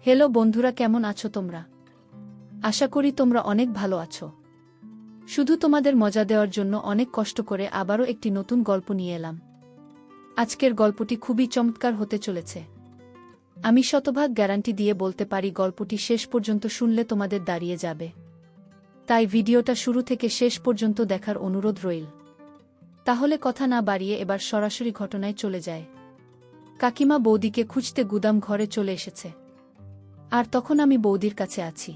Hello বন্ধুরা, কেমন আছো তোমরা? আশা করি তোমরা অনেক ভালো আছো। শুধু তোমাদের মজা দেওয়ার জন্য অনেক কষ্ট করে আবারও একটি নতুন গল্প নিয়ে এলাম। আজকের গল্পটি খুবই চমৎকার হতে চলেছে। আমি শতভাগ গ্যারান্টি দিয়ে বলতে পারি গল্পটি শেষ পর্যন্ত শুনলে তোমাদের দাঁড়িয়ে যাবে। তাই ভিডিওটা শুরু থেকে শেষ পর্যন্ত দেখার অনুরোধ রইল। তাহলে কথা না বাড়িয়ে এবার সরাসরি ঘটনায় চলে যায়। কাকিমা বৌদিকে খুঁজতে গুদাম ঘরে চলে এসেছে। আর তখন আমি বৌদির কাছে আছি।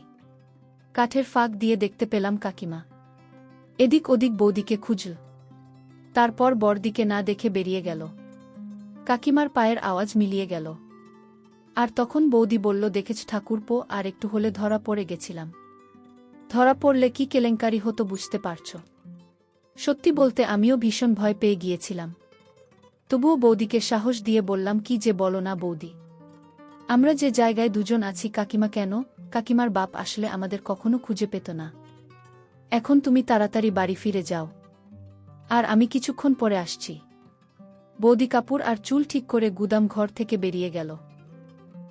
কাঠের ফাঁক দিয়ে দেখতে পেলাম কাকিমা এদিক ওদিক বৌদিকে খুঁজল। তারপর বরদিকে না দেখে বেরিয়ে গেল। কাকিমার পায়ের আওয়াজ মিলিয়ে গেল। আর তখন বৌদি বলল, দেখেছ ঠাকুরপো, আর একটু হলে ধরা পড়ে গেছিলাম। ধরা পড়লে কি কেলেঙ্কারি হতো বুঝতে পারছ। সত্যি বলতে আমিও ভীষণ ভয় পেয়ে গিয়েছিলাম। তবুও বৌদিকে সাহস দিয়ে বললাম, কি যে বলো না বৌদি, আমরা যে জায়গায় দুজন আছি, কাকিমা কেন, কাকিমার বাপ আসলে আমাদের কখনো খুঁজে পেত না। এখন তুমি তাড়াতাড়ি বাড়ি ফিরে যাও, আর আমি কিছুক্ষণ পরে আসছি। বৌদি কাপড় আর চুল ঠিক করে গুদাম ঘর থেকে বেরিয়ে গেল।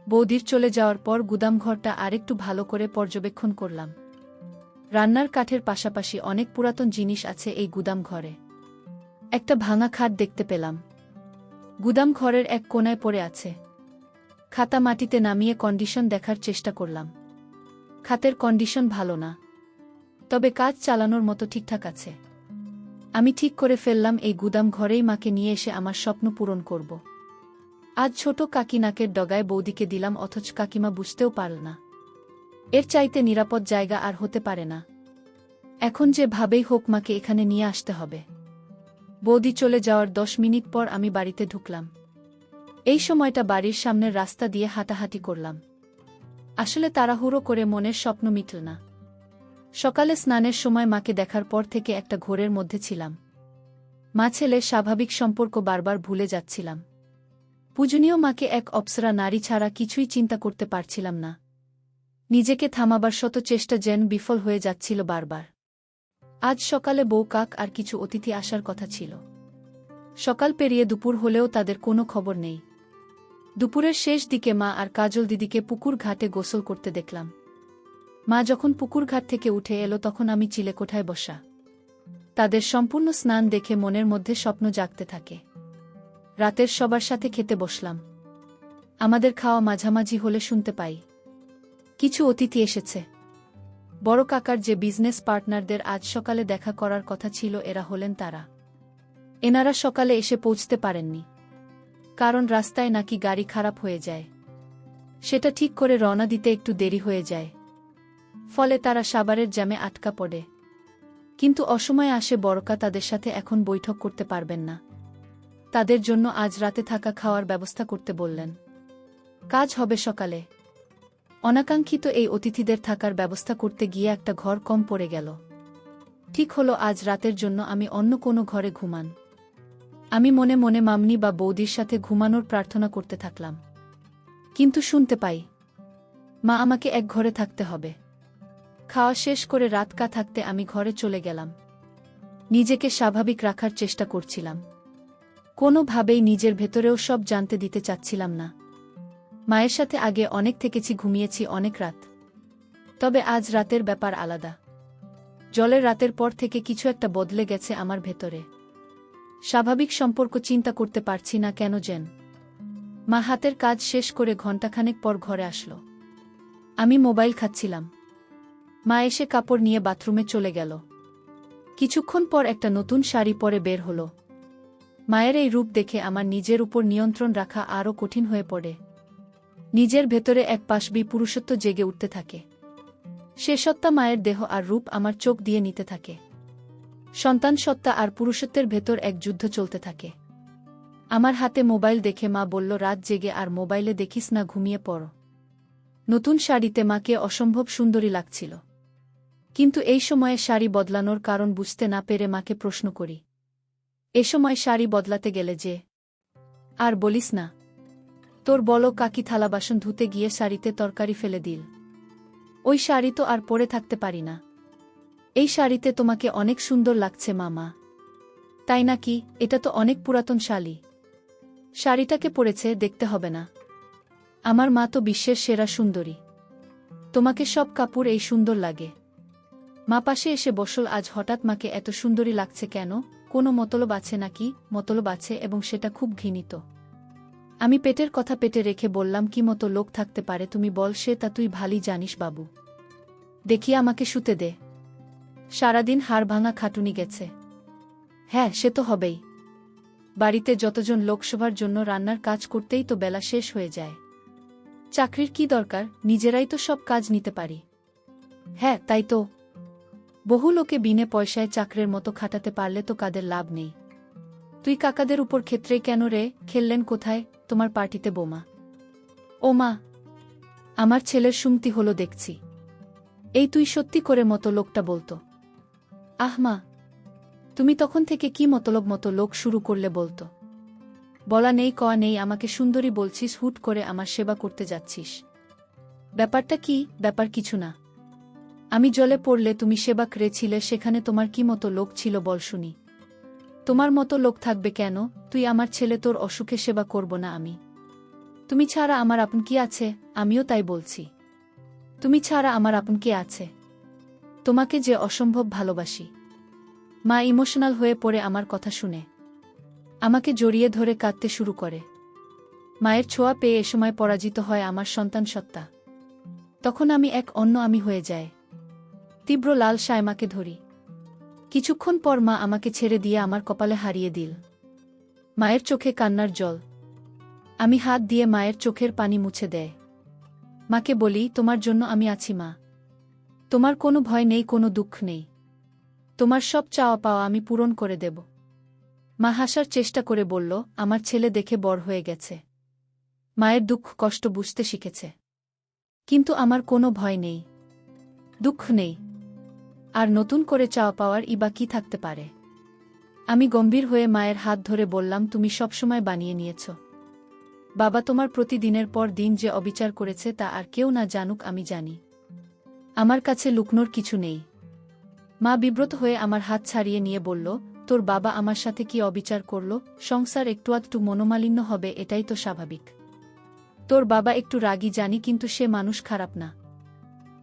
বৌদির চলে যাওয়ার পর গুদাম ঘরটা আরেকটু ভালো করে পর্যবেক্ষণ করলাম। রান্নার কাঠের পাশাপাশি অনেক পুরাতন জিনিস আছে এই গুদাম ঘরে। একটা ভাঙা খাট দেখতে পেলাম, গুদাম ঘরের এক কোণায় পড়ে আছে। খাতা মাটিতে নামিয়ে কন্ডিশন দেখার চেষ্টা করলাম। খাতের কন্ডিশন ভালো না, তবে কাজ চালানোর মতো ঠিকঠাক আছে। আমি ঠিক করে ফেললাম এই গুদাম ঘরেই মাকে নিয়ে এসে আমার স্বপ্ন পূরণ করব। আজ ছোট কাকি নাকের ডগায় বৌদিকে দিলাম, অথচ কাকিমা বুঝতেও পারল না। এর চাইতে নিরাপদ জায়গা আর হতে পারে না। এখন যে ভাবেই হোক মাকে এখানে নিয়ে আসতে হবে। বৌদি চলে যাওয়ার 10 মিনিট পর আমি বাড়িতে ঢুকলাম। এই সময়টা বাড়ির সামনের রাস্তা দিয়ে হাঁটাহাঁটি করলাম। আসলে তাড়াহুড়ো করে মনের স্বপ্ন মিটল না। সকালে স্নানের সময় মাকে দেখার পর থেকে একটা ঘোরের মধ্যে ছিলাম। মা ছেলে স্বাভাবিক সম্পর্ক বারবার ভুলে যাচ্ছিলাম। পূজনীয় মাকে এক অপ্সরা নারী ছাড়া কিছুই চিন্তা করতে পারছিলাম না। নিজেকে থামাবার শত চেষ্টা যেন বিফল হয়ে যাচ্ছিল বারবার। আজ সকালে বউ কাক আর কিছু অতিথি আসার কথা ছিল। সকাল পেরিয়ে দুপুর হলেও তাদের কোনো খবর নেই। দুপুরের শেষ দিকে মা আর কাজল দিদিকে পুকুর ঘাটে গোসল করতে দেখলাম। মা যখন পুকুর ঘাট থেকে উঠে এলো তখন আমি চিলেকোঠায় বসা। তাদের সম্পূর্ণ স্নান দেখে মনের মধ্যে স্বপ্ন জাগতে থাকে। রাতের সবার সাথে খেতে বসলাম। আমাদের খাওয়া মাঝামাঝি হলে শুনতে পাই কিছু অতিথি এসেছে। বড় কাকার যে বিজনেস পার্টনারদের আজ সকালে দেখা করার কথা ছিল, এরা হলেন তারা। এনারা সকালে এসে পৌঁছতে পারেননি, কারণ রাস্তায় নাকি গাড়ি খারাপ হয়ে যায়। সেটা ঠিক করে রওনা দিতে একটু দেরি হয়ে যায়। ফলে তারা সাভারের জ্যামে আটকা পড়ে। কিন্তু অসময়ে আসে বড়কা, তাদের সাথে এখন বৈঠক করতে পারবেন না। তাদের জন্য আজ রাতে থাকা খাওয়ার ব্যবস্থা করতে বললেন। কাজ হবে সকালে। অনাকাঙ্ক্ষিত এই অতিথিদের থাকার ব্যবস্থা করতে গিয়ে একটা ঘর কম পড়ে গেল। ঠিক হলো আজ রাতের জন্য আমি অন্য কোনো ঘরে ঘুমান। আমি মনে মনে মামনি বা বৌদির সাথে ঘুমানোর প্রার্থনা করতে থাকলাম। কিন্তু শুনতে পাই মা আমাকে এক ঘরে থাকতে হবে। খাওয়া শেষ করে রাত থাকতে আমি ঘরে চলে গেলাম। নিজেকে স্বাভাবিক রাখার চেষ্টা করছিলাম। কোনোভাবেই নিজের ভেতরেও সব জানতে দিতে চাচ্ছিলাম না। মায়ের সাথে আগে অনেক থেকেছি, ঘুমিয়েছি অনেক রাত। তবে আজ রাতের ব্যাপার আলাদা। জলের রাতের পর থেকে কিছু একটা বদলে গেছে আমার ভেতরে। স্বাভাবিক সম্পর্ক চিন্তা করতে পারছি না কেন যেন। মা হাতের কাজ শেষ করে ঘণ্টাখানেক পর ঘরে আসলো। আমি মোবাইল খাচ্ছিলাম। মা এসে কাপড় নিয়ে বাথরুমে চলে গেল। কিছুক্ষণ পর একটা নতুন শাড়ি পরে বের হলো। মায়ের এই রূপ দেখে আমার নিজের উপর নিয়ন্ত্রণ রাখা আরও কঠিন হয়ে পড়ে। নিজের ভেতরে এক পাশবি পুরুষত্ব জেগে উঠতে থাকে। সে সত্তা মায়ের দেহ আর রূপ আমার চোখ দিয়ে নিতে থাকে। সন্তান সত্তা আর পুরুষত্বের ভেতর এক যুদ্ধ চলতে থাকে। আমার হাতে মোবাইল দেখে মা বলল, রাত জেগে আর মোবাইলে দেখিস না, ঘুমিয়ে পড়ো। নতুন শাড়িতে মাকে অসম্ভব সুন্দরী লাগছিল। কিন্তু এই সময়ে শাড়ি বদলানোর কারণ বুঝতে না পেরে মাকে প্রশ্ন করি, এ সময় শাড়ি বদলাতে গেলে যে? আর বলিস না, তোর বলো কাকি থালা বাসন ধুতে গিয়ে শাড়িতে তরকারি ফেলে দিল। ওই শাড়ি তো আর পরে থাকতে পারি না। এই শাড়িতে তোমাকে অনেক সুন্দর লাগছে মামা। তাই নাকি? এটা তো অনেক পুরাতন শাড়ি। শাড়িটাকে পরেছে দেখতে হবে না? আমার মা তো বিশ্বের সেরা সুন্দরী। তোমাকে সব কাপড় এই সুন্দর লাগে। মা পাশে এসে বসল। আজ হঠাৎ মাকে এত সুন্দরী লাগছে কেন? কোনো মতলব আছে নাকি? মতলব আছে, এবং সেটা খুব ঘৃণিত। আমি পেটের কথা পেটে রেখে বললাম, কি মতো লোক থাকতে পারে তুমি বল? সে তা তুই ভালোই জানিস বাবু। দেখি আমাকে শুতে দে। সারাদিন হাড় ভাঙা খাটুনি গেছে। হ্যাঁ, সে তো হবেই। বাড়িতে যতজন লোকসভার জন্য রান্নার কাজ করতেই তো বেলা শেষ হয়ে যায়। চাকরির কি দরকার? নিজেরাই তো সব কাজ নিতে পারি। হ্যাঁ, তাই তো। বহু লোকে বিনে পয়সায় চাকরের মতো খাটাতে পারলে তো কাদের লাভ নেই। তুই কাকাদের উপর ক্ষেত্রেই কেন রে? খেললেন কোথায় তোমার পার্টিতে বোমা? ও মা, আমার ছেলের সুমতি হলো দেখছি। এই তুই সত্যি করে মতো লোকটা বলতো। আহ মা, তুমি তখন থেকে কি মতলব মতো লোক শুরু করলে বলতো? বলা নেই কওয়া নেই, আমাকে সুন্দরী বলছিস, হুট করে আমার সেবা করতে যাচ্ছিস। ব্যাপারটা কি? ব্যাপার কিছু না। আমি জলে পড়লে তুমি সেবা করেছিলে, সেখানে তোমার কি মতো লোক ছিল বল শুনি? তোমার মতো লোক থাকবে কেন? তুই আমার ছেলে, তোর অসুখে সেবা করব না আমি? তুমি ছাড়া আমার আপন কি আছে? আমিও তাই বলছি। তুমি ছাড়া আমার আপন কে আছে? তোমাকে যে অসম্ভব ভালোবাসি। মা ইমোশনাল হয়ে পড়ে আমার কথা শুনে আমাকে জড়িয়ে ধরে কাঁদতে শুরু করে। মায়ের ছোঁয়া পেয়ে এসময় পরাজিত হয় আমার সন্তান সত্তা। তখন আমি এক অন্য আমি হয়ে যায়। তীব্র লাল সায় মাকে ধরি। কিছুক্ষণ পর মা আমাকে ছেড়ে দিয়ে আমার কপালে হারিয়ে দিল। মায়ের চোখে কান্নার জল। আমি হাত দিয়ে মায়ের চোখের পানি মুছে দেয়। মাকে বলি, তোমার জন্য আমি আছি মা। তোমার কোনো ভয় নেই, কোনো দুঃখ নেই। তোমার সব চাওয়া পাওয়া আমি পূরণ করে দেব। মা হাসার চেষ্টা করে বলল, আমার ছেলে দেখে বড় হয়ে গেছে। মায়ের দুঃখ কষ্ট বুঝতে শিখেছে। কিন্তু আমার কোনো ভয় নেই, দুঃখ নেই। আর নতুন করে চাওয়া পাওয়ার ইবা কি থাকতে পারে? আমি গম্ভীর হয়ে মায়ের হাত ধরে বললাম, তুমি সবসময় বানিয়ে নিয়েছ। বাবা তোমার প্রতিদিনের পর দিন যে অবিচার করেছে তা আর কেউ না জানুক, আমি জানি। আমার কাছে লুকনোর কিছু নেই। মা বিব্রত হয়ে আমার হাত ছাড়িয়ে নিয়ে বলল, তোর বাবা আমার সাথে কি অবিচার করল? সংসার একটু আধটু মনোমালিন্য হবে, এটাই তো স্বাভাবিক। তোর বাবা একটু রাগী জানি, কিন্তু সে মানুষ খারাপ না।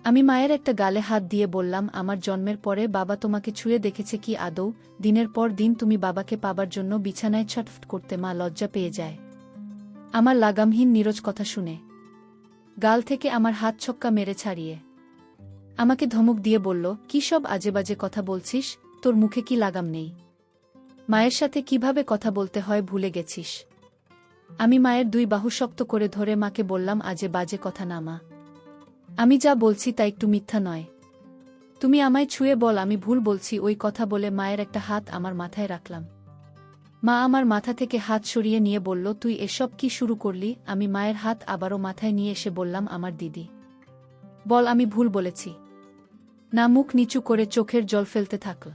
আমি মায়ের একটা গালে হাত দিয়ে বললাম, আমার জন্মের পরে বাবা তোমাকে ছুঁয়ে দেখেছে কি আদৌ? দিনের পর দিন তুমি বাবাকে পাবার জন্য বিছানায় ছটফট করতে মা লজ্জা পেয়ে যায়। আমার লাগামহীন নীরজ কথা শুনে গাল থেকে আমার হাত ছক্কা মেরে ছাড়িয়ে আমাকে ধমক দিয়ে বলল, কি সব আজেবাজে কথা বলছিস? তোর মুখে কি লাগাম নেই? মায়ের সাথে কিভাবে কথা বলতে হয় ভুলে গেছিস? আমি মায়ের দুই বাহু শক্ত করে ধরে মাকে বললাম, আজে বাজে কথা না মা। আমি যা বলছি তা একটু মিথ্যা নয়। তুমি আমায় ছুঁয়ে বল আমি ভুল বলছি। ওই কথা বলে মায়ের একটা হাত আমার মাথায় রাখলাম। মা আমার মাথা থেকে হাত সরিয়ে নিয়ে বলল, তুই এসব কি শুরু করলি? আমি মায়ের হাত আবারও মাথায় নিয়ে এসে বললাম, আমার দিদি, বল আমি ভুল বলেছি না? মুখ নিচু করে চোখের জল ফেলতে থাকল।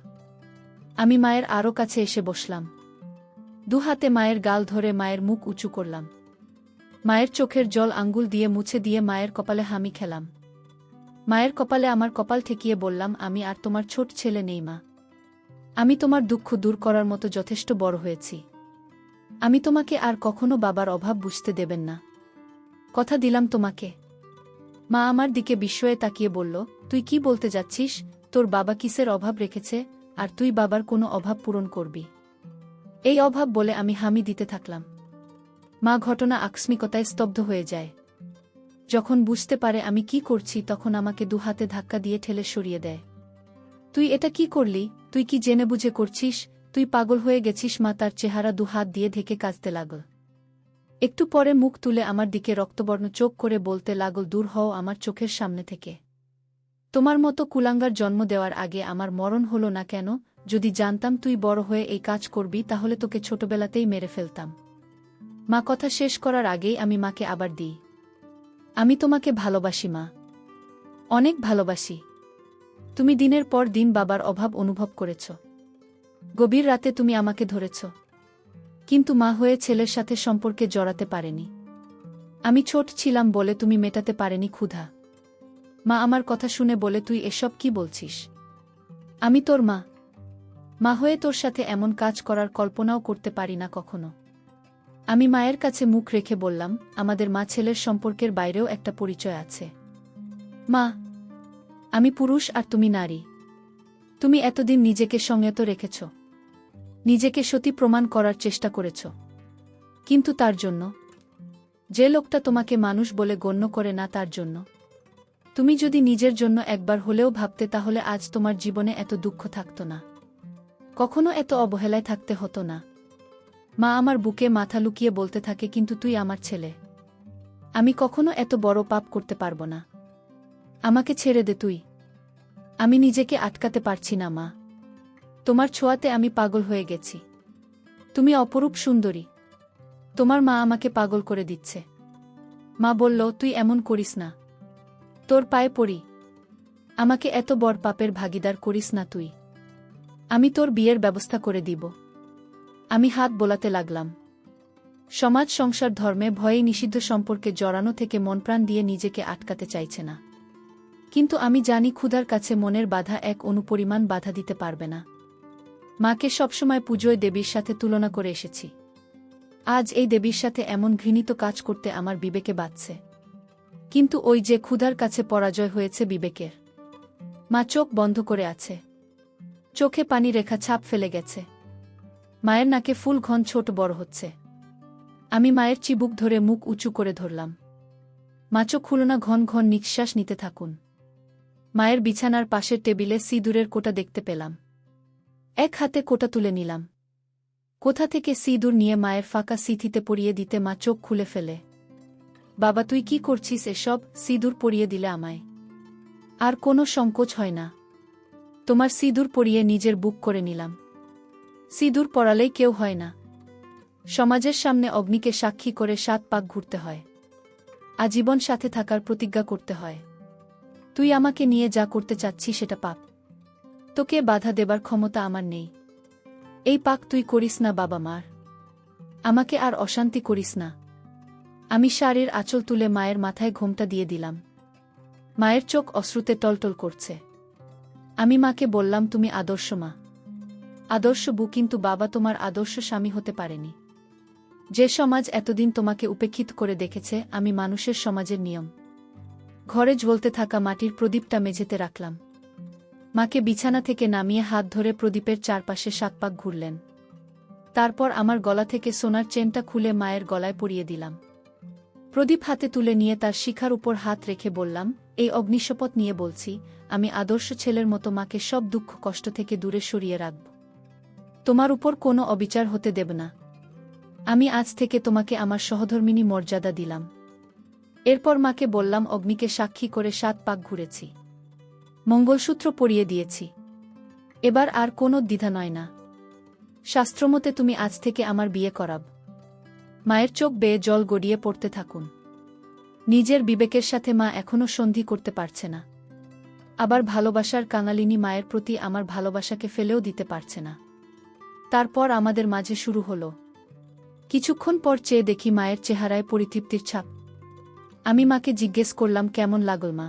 আমি মায়ের আরও কাছে এসে বসলাম। দু হাতে মায়ের গাল ধরে মায়ের মুখ উঁচু করলাম। মায়ের চোখের জল আঙ্গুল দিয়ে মুছে দিয়ে মায়ের কপালে হামি খেলাম। মায়ের কপালে আমার কপাল ঠেকিয়ে বললাম, আমি আর তোমার ছোট ছেলে নেই মা। আমি তোমার দুঃখ দূর করার মতো যথেষ্ট বড় হয়েছি। আমি তোমাকে আর কখনো বাবার অভাব বুঝতে দেবেন না, কথা দিলাম তোমাকে। মা আমার দিকে বিস্ময়ে তাকিয়ে বলল, তুই কি বলতে যাচ্ছিস? তোর বাবা কিসের অভাব রেখেছে, আর তুই বাবার কোনো অভাব পূরণ করবি? এই অভাব বলে আমি হামি দিতে থাকলাম। মা ঘটনা আকস্মিকতায় স্তব্ধ হয়ে যায়। যখন বুঝতে পারে আমি কি করছি, তখন আমাকে দু হাতে ধাক্কা দিয়ে ঠেলে সরিয়ে দেয়। তুই এটা কি করলি? তুই কি জেনে বুঝে করছিস? তুই পাগল হয়ে গেছিস? মা তার চেহারা দু হাত দিয়ে ঢেকে কাঁদতে লাগল। একটু পরে মুখ তুলে আমার দিকে রক্তবর্ণ চোখ করে বলতে লাগল, দূর হও আমার চোখের সামনে থেকে। তোমার মতো কুলাঙ্গার জন্ম দেওয়ার আগে আমার মরণ হলো না কেন? যদি জানতাম তুই বড় হয়ে এই কাজ করবি, তাহলে তোকে ছোটবেলাতেই মেরে ফেলতাম। মা কথা শেষ করার আগেই আমি মাকে আবার দিই, আমি তোমাকে ভালোবাসি মা, অনেক ভালোবাসি। তুমি দিনের পর দিন বাবার অভাব অনুভব করেছ। গভীর রাতে তুমি আমাকে ধরেছ, কিন্তু মা হয়ে ছেলের সাথে সম্পর্কে জড়াতে পারেনি। আমি ছোট ছিলাম বলে তুমি মেটাতে পারেনি ক্ষুধা। মা আমার কথা শুনে বলে, তুই এসব কি বলছিস? আমি তোর মা। মা হয়ে তোর সাথে এমন কাজ করার কল্পনাও করতে পারি না কখনো। আমি মায়ের কাছে মুখ রেখে বললাম, আমাদের মা ছেলের সম্পর্কের বাইরেও একটা পরিচয় আছে। মা, আমি পুরুষ আর তুমি নারী। তুমি এতদিন নিজেকে সংযত রেখেছ, নিজেকে সতী প্রমাণ করার চেষ্টা করেছ, কিন্তু তার জন্য, যে লোকটা তোমাকে মানুষ বলে গণ্য করে না তার জন্য, তুমি যদি নিজের জন্য একবার হলেও ভাবতে তাহলে আজ তোমার জীবনে এত দুঃখ থাকত না, কখনো এত অবহেলায় থাকতে হতো না। মা আমার বুকে মাথা লুকিয়ে বলতে থাকে, কিন্তু তুই আমার ছেলে, আমি কখনো এত বড় পাপ করতে পারবো না, আমাকে ছেড়ে দে তুই। আমি নিজেকে আটকাতে পারছি না মা, তোমার ছোঁয়াতে আমি পাগল হয়ে গেছি, তুমি অপরূপ সুন্দরী, তোমার মা আমাকে পাগল করে দিচ্ছে। মা বলল, তুই এমন করিস না, তোর পায়ে পড়ি, আমাকে এত বড় পাপের ভাগিদার করিস না তুই, আমি তোর বিয়ের ব্যবস্থা করে দিব। আমি হাত বোলাতে লাগলাম। সমাজ সংসার ধর্মে ভয়ে নিষিদ্ধ সম্পর্কে জড়ানো থেকে মনপ্রাণ দিয়ে নিজেকে আটকাতে চাইছে না, কিন্তু আমি জানি ক্ষুধার কাছে মনের বাধা এক অনুপরিমাণ বাধা দিতে পারবে না। মাকে সবসময় পুজোয় দেবীর সাথে তুলনা করে এসেছি, আজ এই দেবীর সাথে এমন ঘৃণিত কাজ করতে আমার বিবেকে বাধছে। কিন্তু ওই যে ক্ষুধার কাছে পরাজয় হয়েছে বিবেকের। মা চোখ বন্ধ করে আছে, চোখে পানি রেখা ছাপ ফেলে গেছে, মায়ের নাকে ফুল ঘন ছোট বড় হচ্ছে। আমি মায়ের চিবুক ধরে মুখ উঁচু করে ধরলাম। মা চোখ খুলো না, ঘন ঘন নিঃশ্বাস নিতে থাকুন। মায়ের বিছানার পাশের টেবিলে সিঁদুরের কোটা দেখতে পেলাম, এক হাতে কোটা তুলে নিলাম। কোথা থেকে সিঁদুর নিয়ে মায়ের ফাঁকা সিঁথিতে পরিয়ে দিতে মা চোখ খুলে ফেলে। বাবা, তুই কি করছিস এসব? সিঁদুর পরিয়ে দিলে আমায় আর কোনো সংকোচ হয় না। তোমার সিঁদুর পরিয়ে নিজের বুক করে নিলাম। সিঁদুর পরালেই কেউ হয় না, সমাজের সামনে অগ্নিকে সাক্ষী করে 7 পাক ঘুরতে হয়, আজীবন সাথে থাকার প্রতিজ্ঞা করতে হয়। তুই আমাকে নিয়ে যা করতে চাচ্ছিস সেটা পাপ, তোকে বাধা দেবার ক্ষমতা আমার নেই। এই পাক তুই করিস না বাবা মার, আমাকে আর অশান্তি করিস না। আমি শাড়ির আঁচল তুলে মায়ের মাথায় ঘোমটা দিয়ে দিলাম। মায়ের চোখ অশ্রুতে টলটল করছে। আমি মাকে বললাম, তুমি আদর্শ মা, আদর্শ বউ, কিন্তু বাবা তোমার আদর্শ স্বামী হতে পারেনি। যে সমাজ এতদিন তোমাকে উপেক্ষিত করে দেখেছে, আমি মানুষের সমাজের নিয়ম। ঘরে জ্বলতে থাকা মাটির প্রদীপটা মেঝেতে রাখলাম। মাকে বিছানা থেকে নামিয়ে হাত ধরে প্রদীপের চারপাশে 7 পাক ঘুরলেন। তারপর আমার গলা থেকে সোনার চেনটা খুলে মায়ের গলায় পরিয়ে দিলাম। প্রদীপ হাতে তুলে নিয়ে তার শিখার উপর হাত রেখে বললাম, এই অগ্নিশপথ নিয়ে বলছি, আমি আদর্শ ছেলের মতো মাকে সব দুঃখ কষ্ট থেকে দূরে সরিয়ে রাখব। তোমার উপর কোনো অবিচার হতে দেব না। আমি আজ থেকে তোমাকে আমার সহধর্মিনী মর্যাদা দিলাম। এরপর মাকে বললাম, অগ্নিকে সাক্ষী করে 7 পাক ঘুরেছি, মঙ্গলসূত্র পরিয়ে দিয়েছি, এবার আর কোনো দ্বিধা নয় না। শাস্ত্রমতে তুমি আজ থেকে আমার বিয়ে করাব। মায়ের চোখ বেয়ে জল গড়িয়ে পড়তে থাকুন। নিজের বিবেকের সাথে মা এখনও সন্ধি করতে পারছে না, আবার ভালোবাসার কাঙালিনী মায়ের প্রতি আমার ভালোবাসাকে ফেলেও দিতে পারছে না। তারপর আমাদের মাঝে শুরু হলো। কিছুক্ষণ পর চেয়ে দেখি মায়ের চেহারায় পরিতৃপ্তির ছাপ। আমি মাকে জিজ্ঞেস করলাম, কেমন লাগল মা?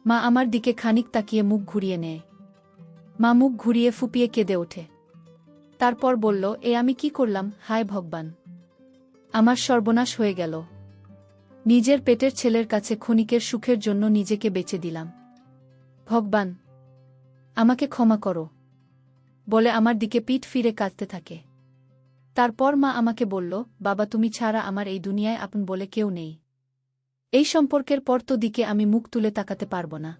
মা আমার দিকে খানিক তাকিয়ে মুখ ঘুরিয়ে নেয়। মা মুখ ঘুরিয়ে ফুপিয়ে কেঁদে ওঠে। তারপর বলল, এ আমি কি করলাম? হায় ভগবান, আমার সর্বনাশ হয়ে গেল। নিজের পেটের ছেলের কাছে ক্ষণিকের সুখের জন্য নিজেকে বেচে দিলাম। ভগবান, আমাকে ক্ষমা করো, বলে আমার দিকে পিঠ ফিরে কাঁদতে থাকে। তারপর মা আমাকে বলল, বাবা, তুমি ছাড়া আমার এই দুনিয়ায় আপন বলে কেউ নেই। এই সম্পর্কের পর তো দিকে আমি মুখ তুলে তাকাতে পারব না,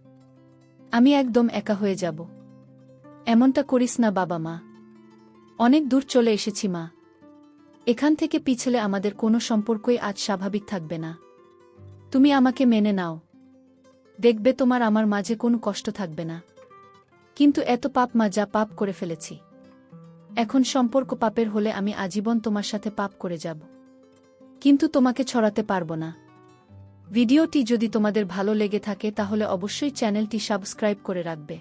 আমি একদম একা হয়ে যাব। এমনটা করিস না বাবা মা, অনেক দূর চলে এসেছি মা, এখান থেকে পিছলে আমাদের কোনো সম্পর্কই আজ স্বাভাবিক থাকবে না। তুমি আমাকে মেনে নাও, দেখবে তোমার আমার মাঝে কোনো কষ্ট থাকবে না। কিন্তু এত পাপ মা, যা পাপ করে ফেলেছি, এখন সম্পর্ক পাপের হলে আমি আজীবন তোমার সাথে পাপ করে যাব, কিন্তু তোমাকে ছড়াতে পারব না। ভিডিওটি যদি তোমাদের ভালো লেগে থাকে তাহলে অবশ্যই চ্যানেলটি সাবস্ক্রাইব করে রাখবে।